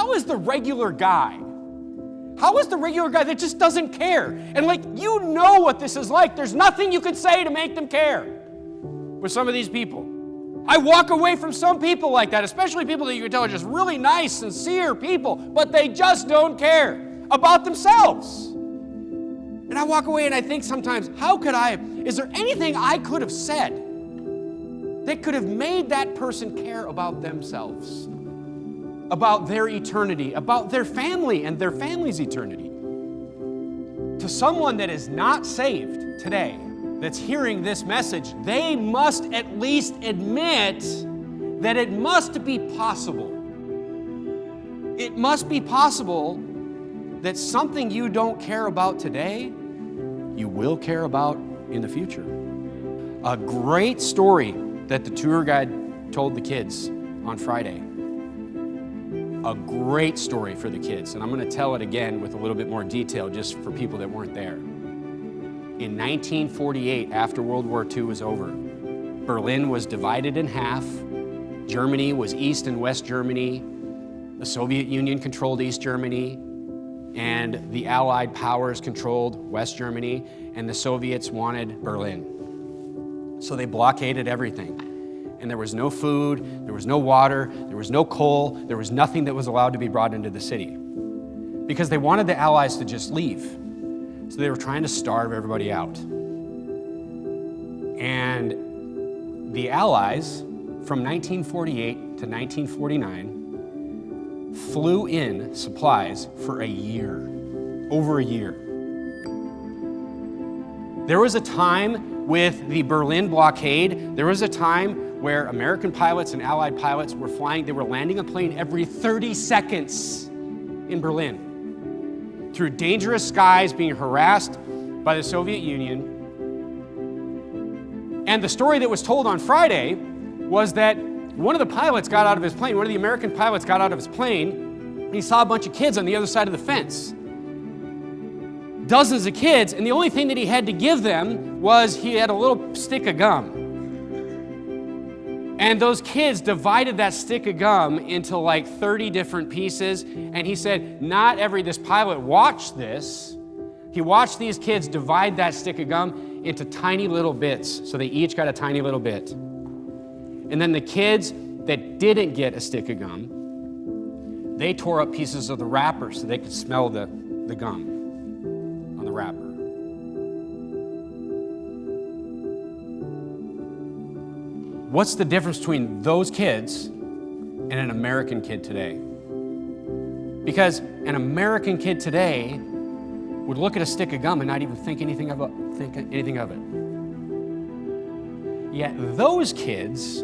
how is the regular guy? How is the regular guy that just doesn't care? And you know what this is like. There's nothing you could say to make them care with some of these people. I walk away from some people like that, especially people that you can tell are just really nice, sincere people, but they just don't care about themselves. And I walk away and I think sometimes, is there anything I could have said that could have made that person care about themselves, about their eternity, about their family and their family's eternity? To someone that is not saved today, that's hearing this message, they must at least admit that it must be possible. It must be possible that something you don't care about today, you will care about in the future. A great story that the tour guide told the kids on Friday. A great story for the kids. And I'm going to tell it again with a little bit more detail just for people that weren't there. In 1948, after World War II was over, Berlin was divided in half. Germany was East and West Germany. The Soviet Union controlled East Germany, and the Allied powers controlled West Germany, and the Soviets wanted Berlin. So they blockaded everything. And there was no food, there was no water, there was no coal, there was nothing that was allowed to be brought into the city, because they wanted the Allies to just leave. So they were trying to starve everybody out. And the Allies, from 1948 to 1949, flew in supplies for a year, over a year. There was a time with the Berlin blockade, there was a time where American pilots and Allied pilots were flying, they were landing a plane every 30 seconds in Berlin, through dangerous skies, being harassed by the Soviet Union. And the story that was told on Friday was that one of the pilots got out of his plane, one of the American pilots got out of his plane, and he saw a bunch of kids on the other side of the fence. Dozens of kids, and the only thing that he had to give them was he had a little stick of gum. And those kids divided that stick of gum into 30 different pieces. And he said, this pilot watched this. He watched these kids divide that stick of gum into tiny little bits. So they each got a tiny little bit. And then the kids that didn't get a stick of gum, they tore up pieces of the wrapper so they could smell the gum on the wrapper. What's the difference between those kids and an American kid today? Because an American kid today would look at a stick of gum and not even think anything of it. Yet those kids,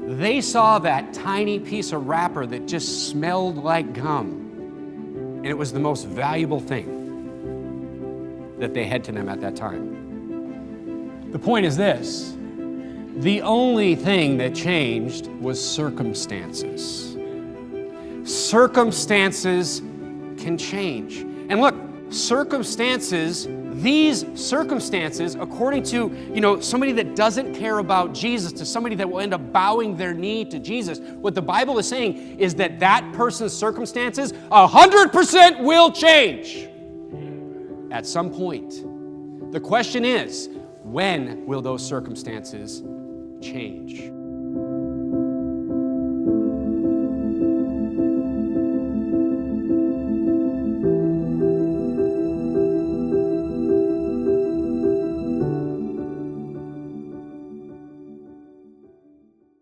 they saw that tiny piece of wrapper that just smelled like gum, and it was the most valuable thing that they had to them at that time. The point is this. The only thing that changed was circumstances. Circumstances can change. And look, these circumstances, according to, somebody that doesn't care about Jesus, to somebody that will end up bowing their knee to Jesus, what the Bible is saying is that person's circumstances 100% will change at some point. The question is, when will those circumstances change?